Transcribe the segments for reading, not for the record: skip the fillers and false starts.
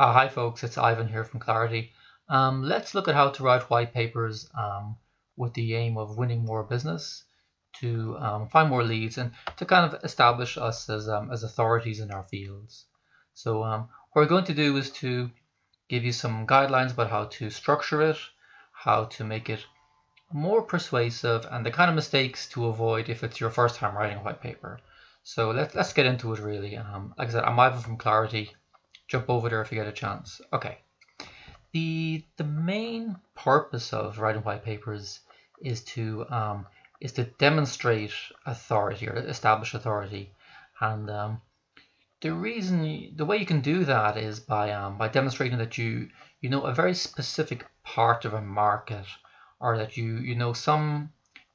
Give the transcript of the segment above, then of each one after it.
Hi folks, it's Ivan here from Clarity. Let's look at how to write white papers with the aim of winning more business, to find more leads, and to kind of establish us as authorities in our fields. So what we're going to do is to give you some guidelines about how to structure it, how to make it more persuasive, and the kind of mistakes to avoid if it's your first time writing a white paper. So let's get into it really. Like I said, I'm Ivan from Clarity. Jump over there if you get a chance. Okay. The main purpose of writing white papers is to demonstrate authority or establish authority, and the way you can do that is by demonstrating that you know a very specific part of a market, or that you know some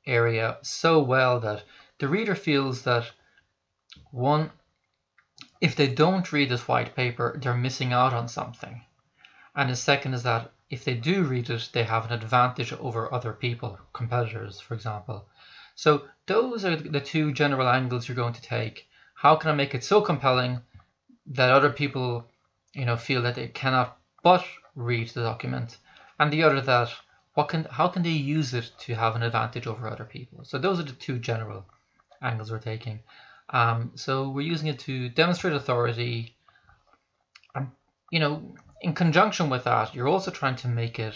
area so well that the reader feels that, one, if they don't read this white paper, they're missing out on something. And the second is that if they do read it, they have an advantage over other people, competitors, for example. So those are the two general angles you're going to take. How can I make it so compelling that other people, feel that they cannot but read the document? And the other, that how can they use it to have an advantage over other people? So those are the two general angles we're taking. So we're using it to demonstrate authority, and in conjunction with that, you're also trying to make it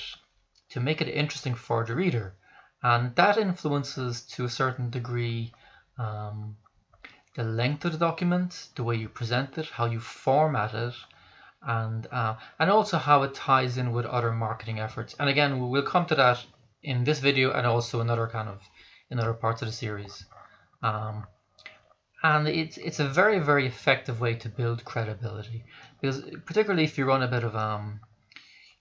interesting for the reader, and that influences to a certain degree the length of the document, the way you present it, how you format it, and also how it ties in with other marketing efforts. And again, we'll come to that in this video and also in other parts of the series. And it's a very, very effective way to build credibility, because particularly if you run a bit of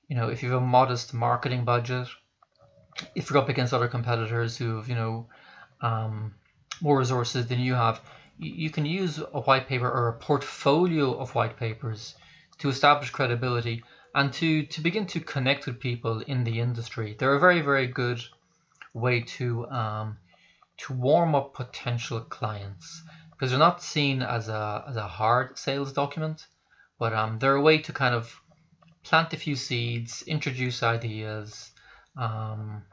if you have a modest marketing budget, if you're up against other competitors who have more resources than you have, you can use a white paper or a portfolio of white papers to establish credibility and to begin to connect with people in the industry. They're a very, very good way to warm up potential clients, because they're not seen as a hard sales document, but they're a way to kind of plant a few seeds, introduce ideas, and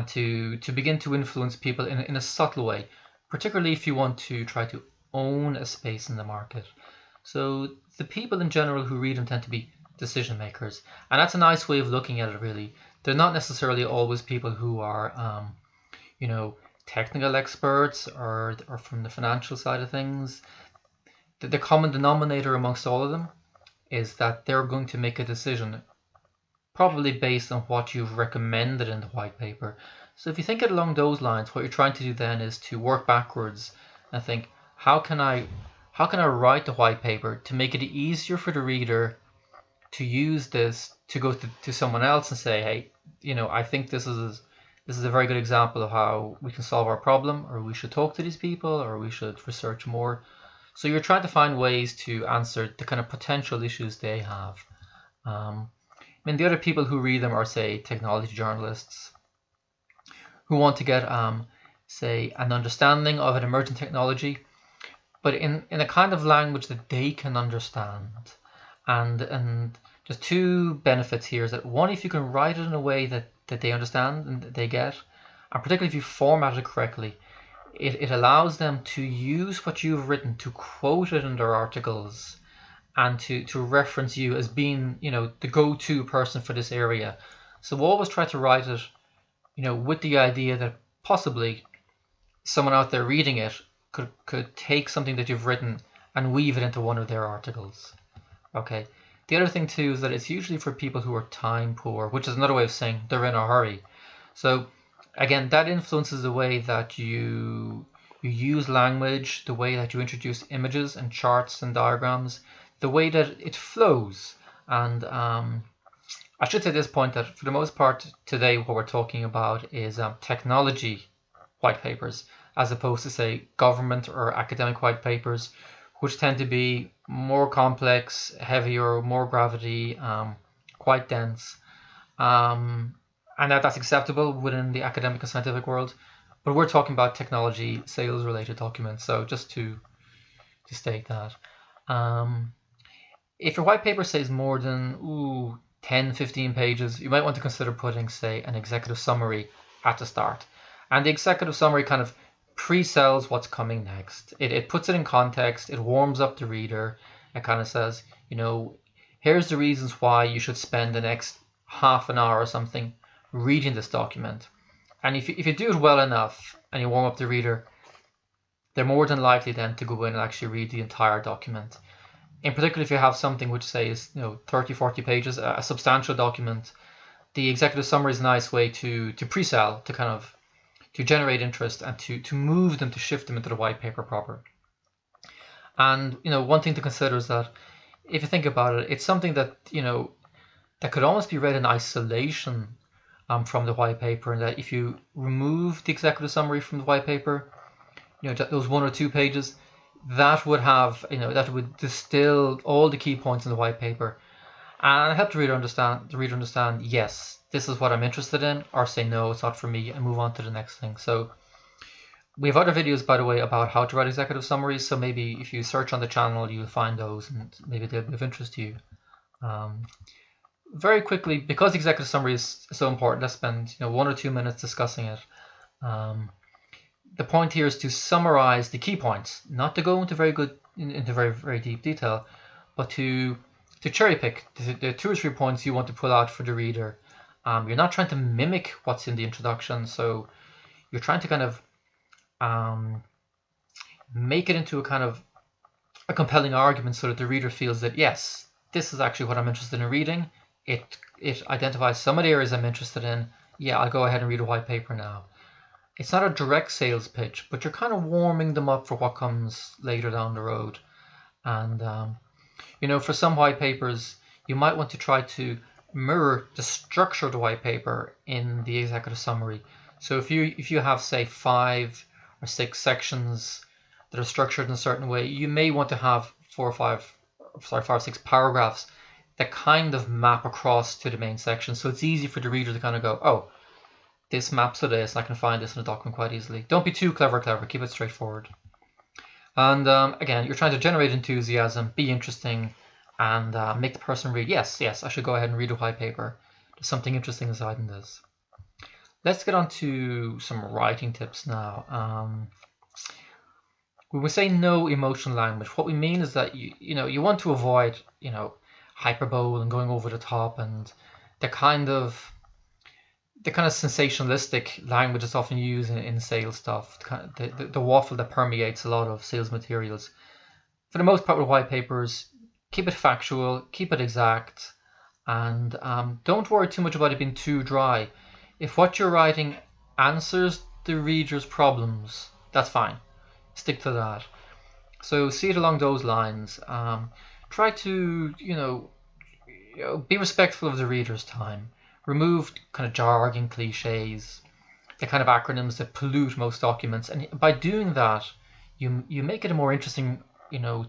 to begin to influence people in a subtle way, particularly if you want to try to own a space in the market. So the people in general who read them tend to be decision makers, and that's a nice way of looking at it, really. They're not necessarily always people who are technical experts or from the financial side of things. The common denominator amongst all of them is that they're going to make a decision probably based on what you've recommended in the white paper. So if you think it along those lines, what you're trying to do then is to work backwards and think, how can I write the white paper to make it easier for the reader to use this to go to someone else and say, hey, I think this is a very good example of how we can solve our problem, or we should talk to these people, or we should research more. So you're trying to find ways to answer the kind of potential issues they have. The other people who read them are, say, technology journalists who want to get, say, an understanding of an emerging technology, but in a kind of language that they can understand. And there's two benefits here. Is that, one, if you can write it in a way that they understand and that they get, and particularly if you format it correctly, it allows them to use what you've written, to quote it in their articles, and to reference you as being the go-to person for this area. So we'll always try to write it with the idea that possibly someone out there reading it could take something that you've written and weave it into one of their articles. Okay. The other thing too is that it's usually for people who are time poor, which is another way of saying they're in a hurry. So again, that influences the way that you use language, the way that you introduce images and charts and diagrams, the way that it flows. And I should say at this point that for the most part today what we're talking about is technology white papers, as opposed to, say, government or academic white papers, which tend to be more complex, heavier, more gravity, quite dense. And that's acceptable within the academic and scientific world. But we're talking about technology, sales-related documents. So just to state that. If your white paper says more than 10, 15 pages, you might want to consider putting, say, an executive summary at the start. And the executive summary kind of pre-sells what's coming next. It puts it in context, it warms up the reader, it kind of says, here's the reasons why you should spend the next half an hour or something reading this document. And if you do it well enough and you warm up the reader, they're more than likely then to go in and actually read the entire document. In particular, if you have something which say is 30, 40 pages, a substantial document, the executive summary is a nice way to pre-sell, to kind of to generate interest and to move them, to shift them into the white paper proper. And one thing to consider is that if you think about it, it's something that that could almost be read in isolation from the white paper, and that if you remove the executive summary from the white paper, those 1 or 2 pages, that would have that would distill all the key points in the white paper and help the reader understand, yes, this is what I'm interested in, or say no, it's not for me, and move on to the next thing. So we have other videos, by the way, about how to write executive summaries, so maybe if you search on the channel you'll find those and maybe they'll be of interest to you. Very quickly, because executive summary is so important, let's spend 1 or 2 minutes discussing it. The point here is to summarize the key points, not to go into very deep detail, but to cherry pick the 2 or 3 points you want to pull out for the reader. You're not trying to mimic what's in the introduction, so you're trying to kind of make it into a kind of a compelling argument, so that the reader feels that, yes, this is actually what I'm interested in reading. It identifies some of the areas I'm interested in. Yeah, I'll go ahead and read a white paper now. It's not a direct sales pitch, but you're kind of warming them up for what comes later down the road. And for some white papers, you might want to try to mirror the structure of the white paper in the executive summary. So if you have, say, 5 or 6 sections that are structured in a certain way, you may want to have 5 or 6 paragraphs that kind of map across to the main section, so it's easy for the reader to kind of go, oh, this maps to this, and I can find this in the document quite easily. Don't be too clever, keep it straightforward. And again, you're trying to generate enthusiasm, be interesting, and make the person read, yes, I should go ahead and read a white paper. There's something interesting inside in this. Let's get on to some writing tips now. When we say no emotional language, what we mean is that you want to avoid hyperbole and going over the top and the kind of sensationalistic language that's often used in sales stuff, the waffle that permeates a lot of sales materials. For the most part with white papers, keep it factual, keep it exact, and don't worry too much about it being too dry. If what you're writing answers the reader's problems, that's fine. Stick to that. So see it along those lines. Try to, be respectful of the reader's time. Remove kind of jargon, cliches, the kind of acronyms that pollute most documents. And by doing that, you make it a more interesting,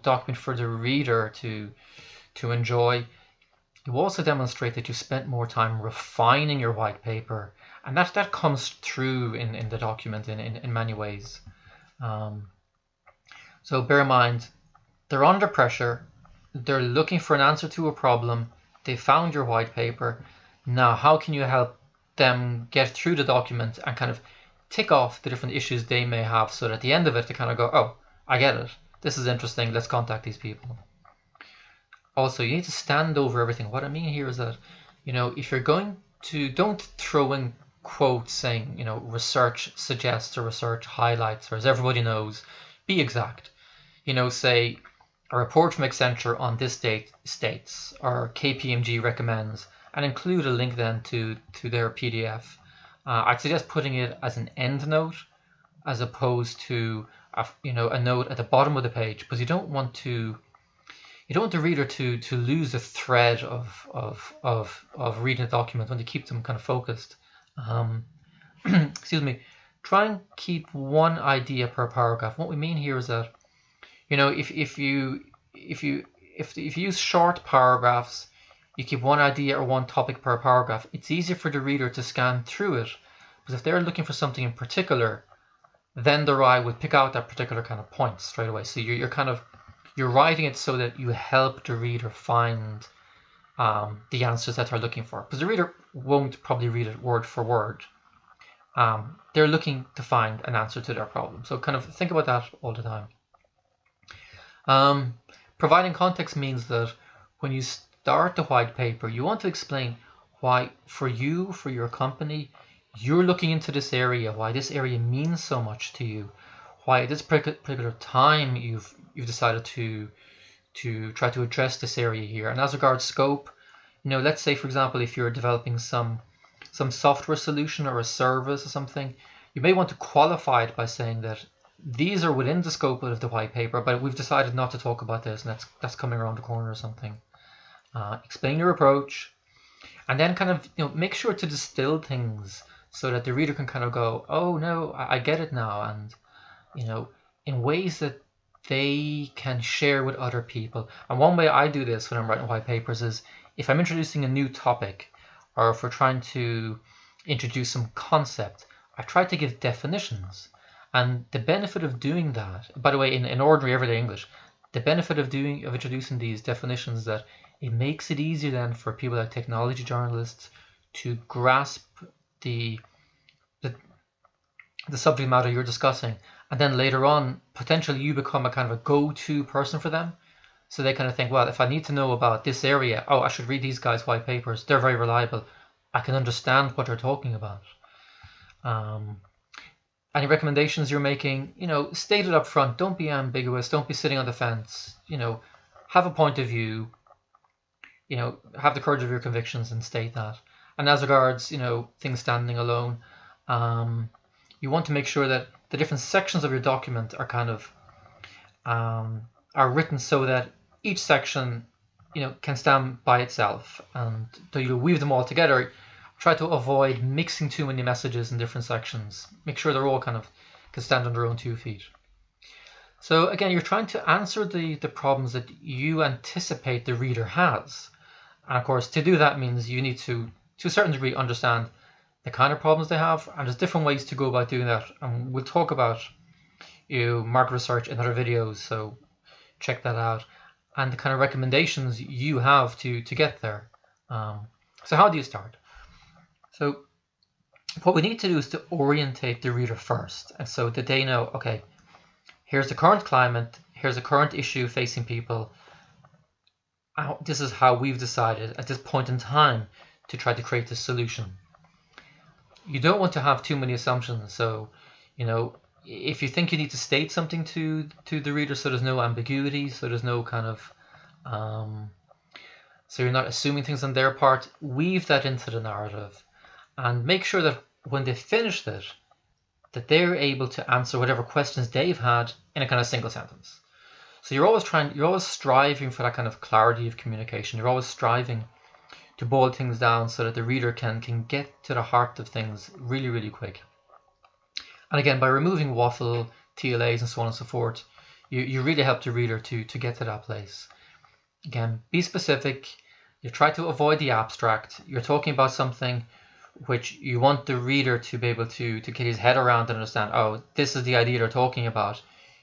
document for the reader to enjoy. You also demonstrate that you spent more time refining your white paper, and that comes through in the document in many ways. So bear in mind, they're under pressure, they're looking for an answer to a problem, they found your white paper. Now, how can you help them get through the document and kind of tick off the different issues they may have, so that at the end of it they kind of go, oh, I get it, this is interesting, let's contact these people. Also, you need to stand over everything. What I mean here is that, if you're going to, don't throw in quotes saying, research suggests or research highlights, or as everybody knows, be exact. Say a report from Accenture on this date states, or KPMG recommends, and include a link then to their PDF. I'd suggest putting it as an end note as opposed to a note at the bottom of the page, because you don't want the reader to lose the thread of reading the document. When you keep them kind of focused. Excuse me. Try and keep one idea per paragraph. What we mean here is that, if you use short paragraphs, you keep one idea or one topic per paragraph, it's easier for the reader to scan through it, because if they're looking for something in particular, then their eye will pick out that particular kind of point straight away. So you're kind of you're writing it so that you help the reader find the answers that they're looking for, because the reader won't probably read it word for word. They're looking to find an answer to their problem. So kind of think about that all the time. Providing context means that when you start the white paper, you want to explain why, for you, for your company, you're looking into this area, why this area means so much to you, why at this particular time you've decided to try to address this area here. And as regards scope, let's say, for example, if you're developing some software solution or a service or something, you may want to qualify it by saying that these are within the scope of the white paper, but we've decided not to talk about this, and that's coming around the corner or something. Explain your approach, and then kind of make sure to distill things so that the reader can kind of go, oh no, I get it now, and in ways that they can share with other people. And one way I do this when I'm writing white papers is if I'm introducing a new topic, or if we're trying to introduce some concept, I try to give definitions. And the benefit of doing that, by the way, in ordinary everyday English, the benefit of introducing these definitions is that it makes it easier then for people like technology journalists to grasp the subject matter you're discussing, and then later on potentially you become a kind of a go-to person for them. So they kind of think, well, if I need to know about this area, I should read these guys' white papers. They're very reliable. I can understand what they're talking about. Any recommendations you're making, state it up front. Don't be ambiguous. Don't be sitting on the fence. Have a point of view. Have the courage of your convictions and state that. And as regards, things standing alone, you want to make sure that the different sections of your document are kind of are written so that each section, can stand by itself, and so you weave them all together. Try to avoid mixing too many messages in different sections. Make sure they're all kind of can stand on their own 2 feet. So again, you're trying to answer the problems that you anticipate the reader has. And of course, to do that means you need to a certain degree, understand the kind of problems they have. And there's different ways to go about doing that. And we'll talk about market research in other videos, so check that out. And the kind of recommendations you have to get there. So how do you start? So what we need to do is to orientate the reader first, and so that they know, okay, here's the current climate, here's the current issue facing people. This is how we've decided at this point in time to try to create this solution. You don't want to have too many assumptions. So, if you think you need to state something to the reader so there's no ambiguity, so there's no kind of so you're not assuming things on their part, weave that into the narrative. And make sure that when they finish it, that they're able to answer whatever questions they've had in a kind of single sentence. So you're always striving for that kind of clarity of communication. You're always striving to boil things down so that the reader can get to the heart of things really, really quick. And again, by removing waffle, TLAs, and so on and so forth, you really help the reader to get to that place. Again, be specific. You try to avoid the abstract. You're talking about something which you want the reader to be able to get his head around and understand, oh, this is the idea they're talking about.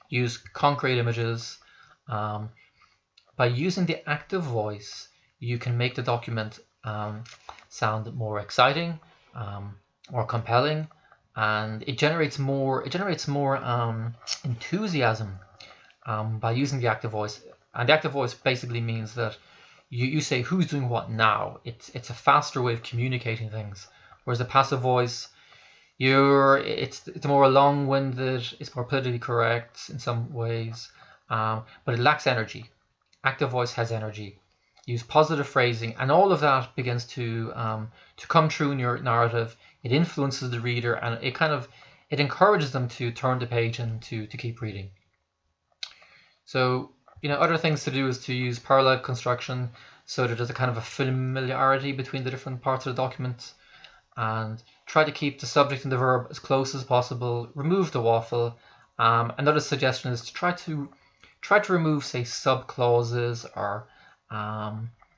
Use concrete images. By using the active voice, you can make the document sound more exciting, more compelling, and it generates more enthusiasm by using the active voice. And the active voice basically means that you say who's doing what now. It's a faster way of communicating things. Whereas the passive voice, it's more long-winded, it's more politically correct in some ways, but it lacks energy. Active voice has energy. Use positive phrasing, and all of that begins to come true in your narrative. It influences the reader, and it encourages them to turn the page and to keep reading. So other things to do is to use parallel construction so that there's a kind of a familiarity between the different parts of the document, and try to keep the subject and the verb as close as possible. Remove the waffle. Another suggestion is to try to remove, say, subclauses, or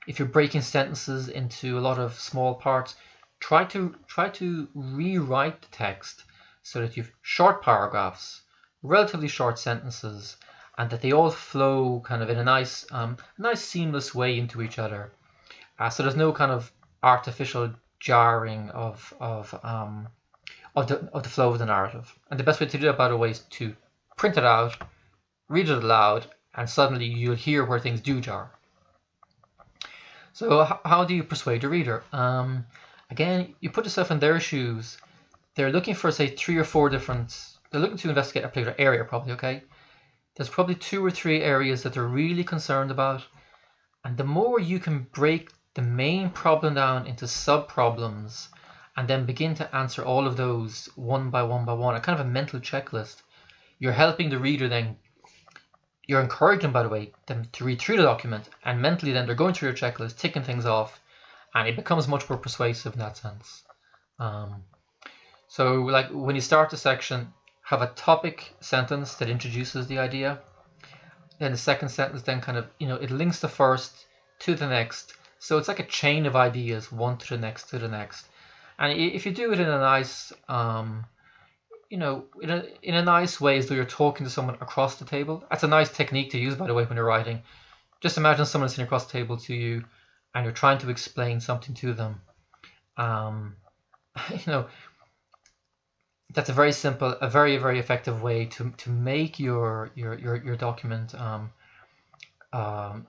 if you're breaking sentences into a lot of small parts, try to rewrite the text so that you've short paragraphs, relatively short sentences, and that they all flow kind of in a nice seamless way into each other. So there's no kind of artificial jarring of the flow of the narrative. And the best way to do that, by the way, is to print it out, read it aloud, and suddenly you'll hear where things do jar. So how do you persuade the reader? Again, you put yourself in their shoes. They're looking for, say, 3 or 4 different... They're looking to investigate a particular area, probably, okay? There's probably 2 or 3 areas that they're really concerned about. And the more you can break the main problem down into sub-problems and then begin to answer all of those one by one by one, a kind of a mental checklist, you're helping the reader then, you're encouraging, by the way, them to read through the document, and mentally then they're going through your checklist, ticking things off, and it becomes much more persuasive in that sense. So like when you start a section, have a topic sentence that introduces the idea. Then the second sentence then kind of, it links the first to the next. So it's like a chain of ideas, one to the next to the next. And if you do it in a nice, in a nice way, as though you're talking to someone across the table. That's a nice technique to use, by the way, when you're writing. Just imagine someone sitting across the table to you, and you're trying to explain something to them. That's a very simple, a very, very effective way to make your document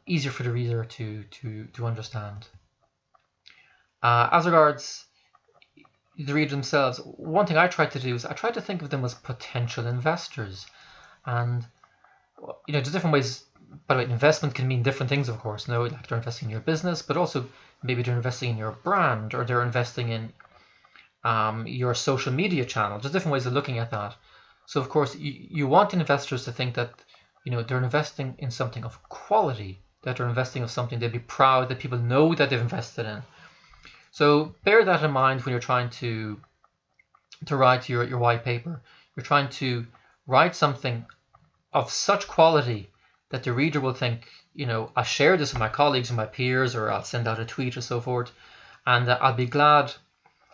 easier for the reader to understand. As regards the reader themselves, one thing I try to do is I try to think of them as potential investors. And there's different ways. By the way, investment can mean different things, of course. Like they're investing in your business, but also maybe they're investing in your brand, or they're investing in your social media channel. There's different ways of looking at that. So of course you want investors to think that they're investing in something of quality, that they're investing in something they'd be proud that people know that they've invested in. So bear that in mind when you're trying to write your white paper. You're trying to write something of such quality that the reader will think, I'll share this with my colleagues and my peers, or I'll send out a tweet or so forth, and I'll be glad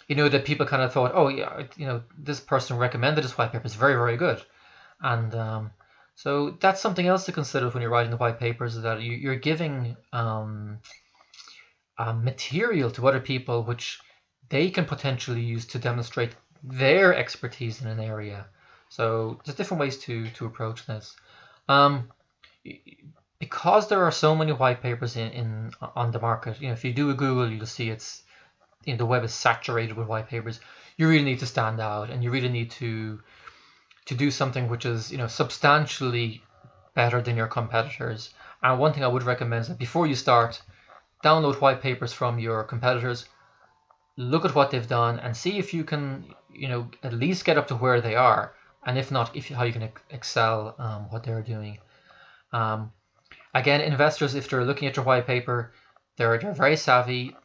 that people kind of thought, oh yeah, this person recommended this white paper, it's very, very good. And so that's something else to consider when you're writing the white papers, is that you're giving material to other people which they can potentially use to demonstrate their expertise in an area. So there's different ways to approach this. Because there are so many white papers on the market, if you do a Google, you'll see it's the web is saturated with white papers. You really need to stand out, and you really need to do something which is substantially better than your competitors. And one thing I would recommend is that before you start, download white papers from your competitors, look at what they've done, and see if you can at least get up to where they are, and if not, how you can excel what they're doing. Again, investors, if they're looking at your white paper, they're very savvy.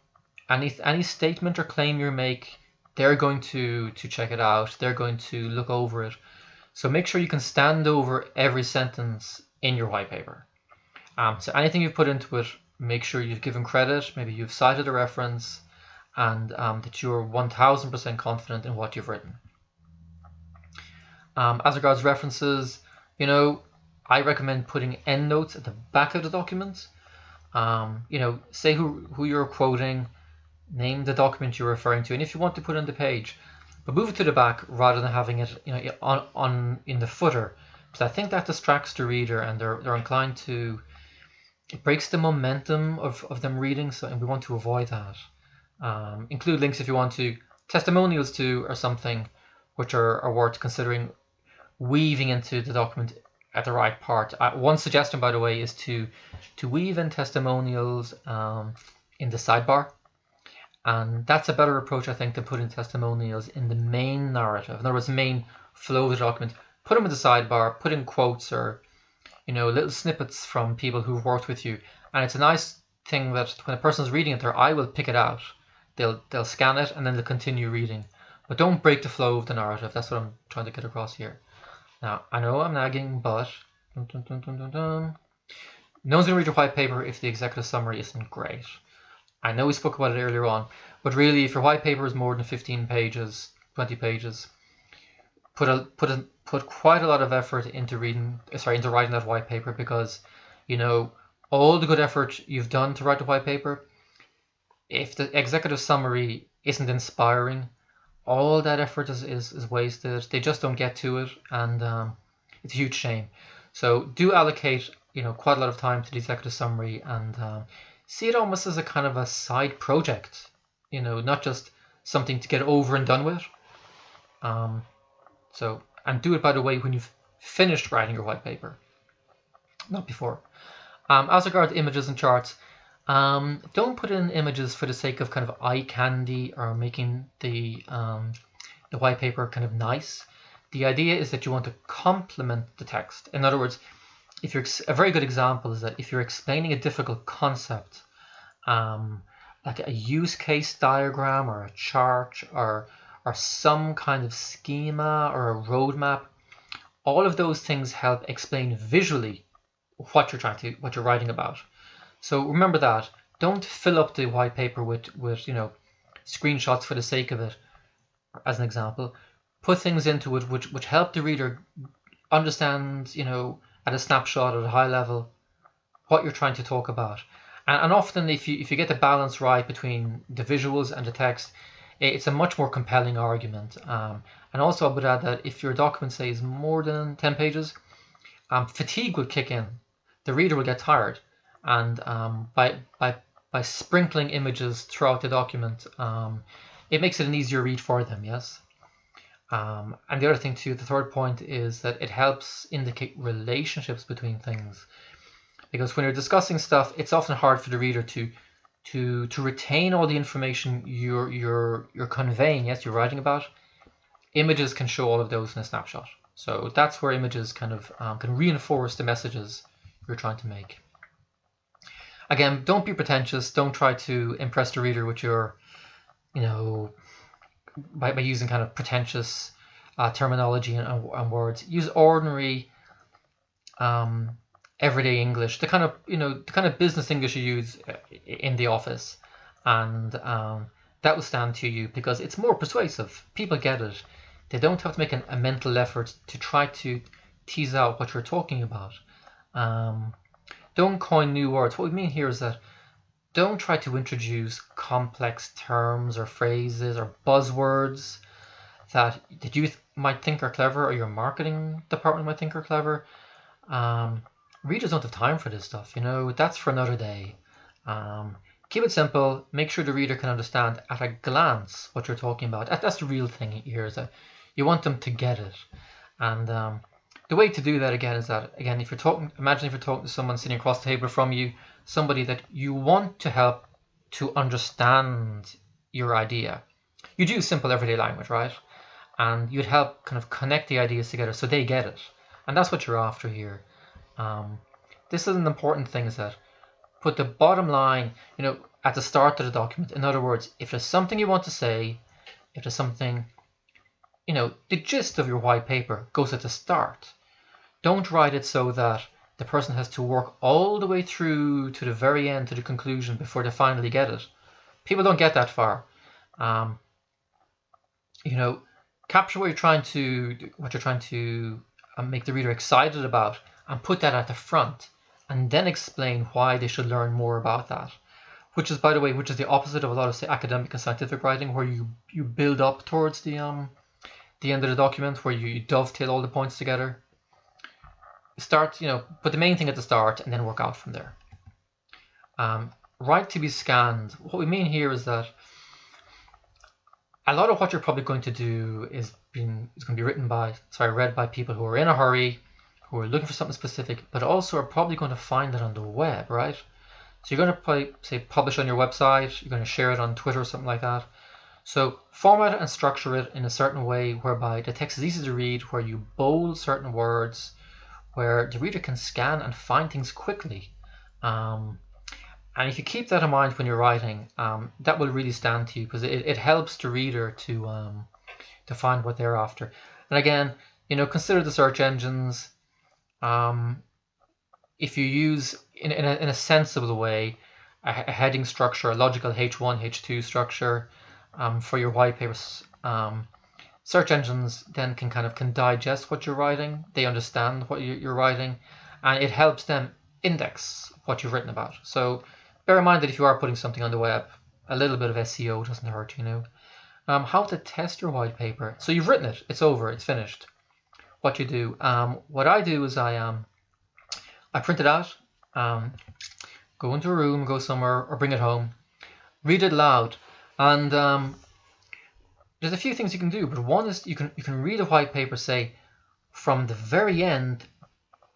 Any statement or claim you make, they're going to check it out. They're going to look over it. So make sure you can stand over every sentence in your white paper. So anything you've put into it, make sure you've given credit. Maybe you've cited a reference, and that you're 1000% confident in what you've written. As regards references, I recommend putting endnotes at the back of the document. Say who you're quoting, name the document you're referring to, and if you want to put it on the page, but move it to the back rather than having it in the footer, because I think that distracts the reader, and they're inclined to, it breaks the momentum of them reading, and we want to avoid that. Include links if you want to. Testimonials too are something which are worth considering weaving into the document at the right part. One suggestion, by the way, is to weave in testimonials in the sidebar. And that's a better approach, I think, than putting testimonials in the main narrative. In other words, the main flow of the document. Put them in the sidebar, put in quotes or little snippets from people who've worked with you. And it's a nice thing that when a person's reading it, their eye will pick it out. They'll scan it and then they'll continue reading. But don't break the flow of the narrative. That's what I'm trying to get across here. Now, I know I'm nagging, but no one's going to read your white paper if the executive summary isn't great. I know we spoke about it earlier on, but really, if your white paper is more than 15 pages, 20 pages, put put quite a lot of effort into writing that white paper, because all the good effort you've done to write the white paper, if the executive summary isn't inspiring, all that effort is wasted. They just don't get to it, and it's a huge shame. So do allocate quite a lot of time to the executive summary, and see it almost as a kind of a side project, not just something to get over and done with. And do it, by the way, when you've finished writing your white paper, not before. As regards images and charts, don't put in images for the sake of kind of eye candy or making the white paper kind of nice. The idea is that you want to complement the text. In other words, a very good example is that if you're explaining a difficult concept, like a use case diagram or a chart or some kind of schema or a roadmap, all of those things help explain visually what you're writing about. So remember that. Don't fill up the white paper with screenshots for the sake of it, as an example. Put things into it which help the reader understand, at a snapshot, at a high level, what you're trying to talk about. And often, if you get the balance right between the visuals and the text, it's a much more compelling argument. And also, I would add that if your document, say, is more than 10 pages, fatigue will kick in. The reader will get tired, and by sprinkling images throughout the document, it makes it an easier read for them. Yes. And the other thing too, the third point, is that it helps indicate relationships between things, because when you're discussing stuff, it's often hard for the reader to retain all the information you're conveying. Yes, you're writing about. Images can show all of those in a snapshot, so that's where images kind of can reinforce the messages you're trying to make. Again, don't be pretentious. Don't try to impress the reader with your, by using kind of pretentious terminology and words. Use ordinary, everyday English, the kind of business English you use in the office, and that will stand to you because it's more persuasive. People get it. They don't have to make a mental effort to try to tease out what you're talking about. Don't coin new words. What we mean here is that don't try to introduce complex terms or phrases or buzzwords that you might think are clever, or your marketing department might think are clever. Readers don't have time for this stuff. That's for another day. Keep it simple. Make sure the reader can understand at a glance what you're talking about. That's the real thing here, is that you want them to get it. And the way to do that, again, is that, imagine if you're talking to someone sitting across the table from you, somebody that you want to help to understand your idea. You'd use simple everyday language, right? And you'd help kind of connect the ideas together so they get it. And that's what you're after here. This is an important thing, is that put the bottom line, at the start of the document. In other words, if there's something you want to say, if there's something, the gist of your white paper goes at the start. Don't write it so that the person has to work all the way through to the very end, to the conclusion, before they finally get it. People don't get that far. Capture what you're trying to make the reader excited about, and put that at the front, and then explain why they should learn more about that. Which is, by the way, the opposite of a lot of, say, academic and scientific writing, where you build up towards the end of the document, where you dovetail all the points together. Start, put the main thing at the start, and then work out from there. Write to be scanned. What we mean here is that a lot of what you're probably going to do is going to be read by people who are in a hurry, who are looking for something specific, but also are probably going to find it on the web, right? So you're going to probably, say, publish on your website, you're going to share it on Twitter or something like that. So format it and structure it in a certain way whereby the text is easy to read, where you bold certain words, where the reader can scan and find things quickly. And if you keep that in mind when you're writing, that will really stand to you, because it helps the reader to find what they're after. And again, consider the search engines. If you use in a sensible way a heading structure, a logical H1, H2 structure for your white papers, search engines then can digest what you're writing. They understand what you're writing, and it helps them index what you've written about. So bear in mind that if you are putting something on the web, a little bit of SEO doesn't hurt, you know. How to test your white paper. So you've written it, it's over, it's finished. What you do, what I do is I print it out, go into a room, go somewhere, or bring it home, read it loud, and there's a few things you can do. But one is you can read a white paper, say, from the very end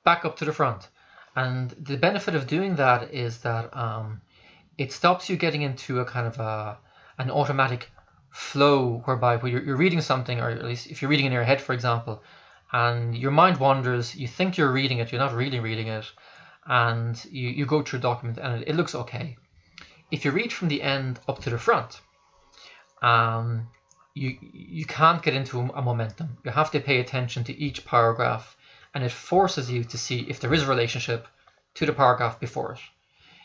back up to the front, and the benefit of doing that is that it stops you getting into a kind of an automatic flow whereby you're reading something, or at least if you're reading in your head, for example, and your mind wanders, you think you're reading it, you're not really reading it, and you go through a document and it looks okay. If you read from the end up to the front, you can't get into a momentum. You have to pay attention to each paragraph, and it forces you to see if there is a relationship to the paragraph before it.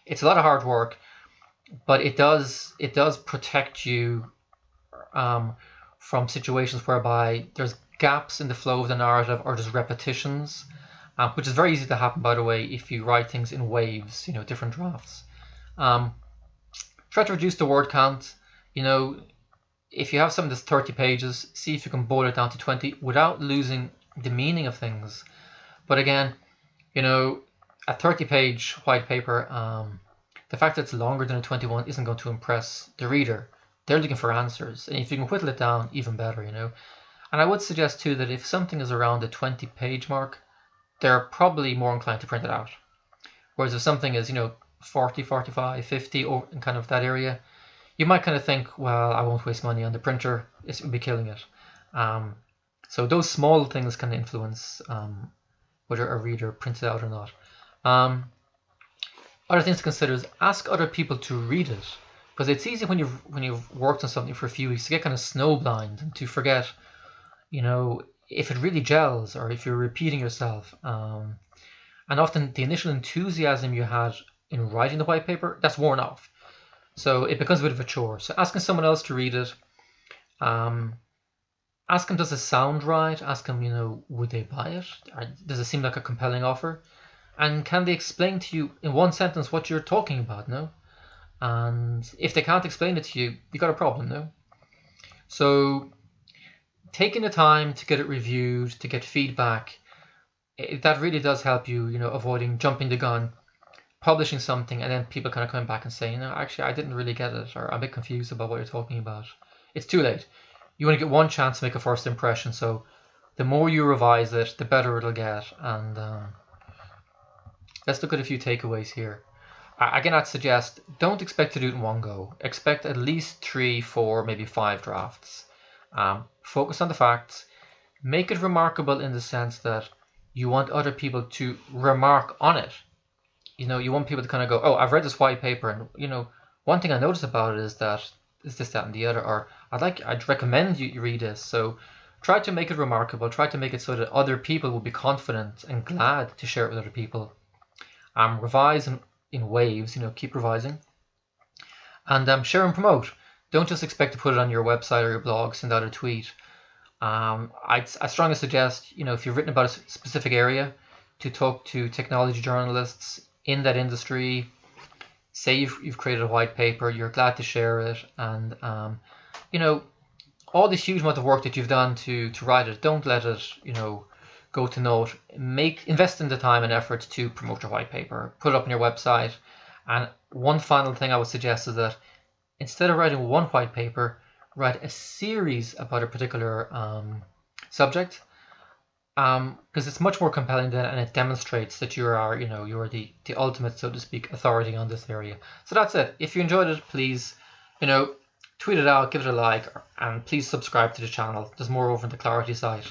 It's a lot of hard work, but it does protect you from situations whereby there's gaps in the flow of the narrative, or there's repetitions, which is very easy to happen, by the way, if you write things in waves, you know, different drafts. Try to reduce the word count. You know, if you have something that's 30 pages, see if you can boil it down to 20 without losing the meaning of things. But again, you know, a 30-page white paper, the fact that it's longer than a 21 isn't going to impress the reader. They're looking for answers, and if you can whittle it down, even better, you know. And I would suggest too that if something is around the 20-page mark, they're probably more inclined to print it out. Whereas if something is, you know, 40, 45, 50, or in kind of that area, you might kind of think, well, I won't waste money on the printer, it will be killing it. So those small things can influence whether a reader prints it out or not. Other things to consider is ask other people to read it, because it's easy when you've worked on something for a few weeks to get kind of snowblind and to forget, you know, if it really gels or if you're repeating yourself. And often the initial enthusiasm you had in writing the white paper, that's worn off. So it becomes a bit of a chore. So asking someone else to read it, ask them, does it sound right? Ask them, you know, would they buy it? Or does it seem like a compelling offer? And can they explain to you in one sentence what you're talking about, no? And if they can't explain it to you, you got a problem, no? So taking the time to get it reviewed, to get feedback, that really does help you, you know, avoiding jumping the gun, publishing something, and then people kind of coming back and saying, no, actually, I didn't really get it, or I'm a bit confused about what you're talking about. It's too late. You only get one chance to make a first impression, so the more you revise it, the better it'll get. And let's look at a few takeaways here. Again, I'd suggest don't expect to do it in one go. Expect at least 3, 4, maybe 5 drafts. Focus on the facts. Make it remarkable in the sense that you want other people to remark on it. You know, you want people to kind of go, oh, I've read this white paper, and, you know, one thing I noticed about it is this, that, and the other, or I'd recommend you read this. So try to make it remarkable. Try to make it so that other people will be confident and glad to share it with other people. Revise in waves, you know, keep revising. And share and promote. Don't just expect to put it on your website or your blog, send out a tweet. I strongly suggest, you know, if you've written about a specific area, to talk to technology journalists in that industry. Say you've created a white paper, you're glad to share it, and you know, all this huge amount of work that you've done to write it, don't let it, you know, go to naught. Invest in the time and effort to promote your white paper, put it up on your website. And one final thing I would suggest is that instead of writing one white paper, write a series about a particular subject, because it's much more compelling then, and it demonstrates that you are the ultimate, so to speak, authority on this area. So that's it. If you enjoyed it, please, you know, tweet it out, give it a like, and please subscribe to the channel. There's more over on the Clarity site.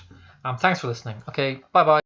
Thanks for listening. Okay, bye bye.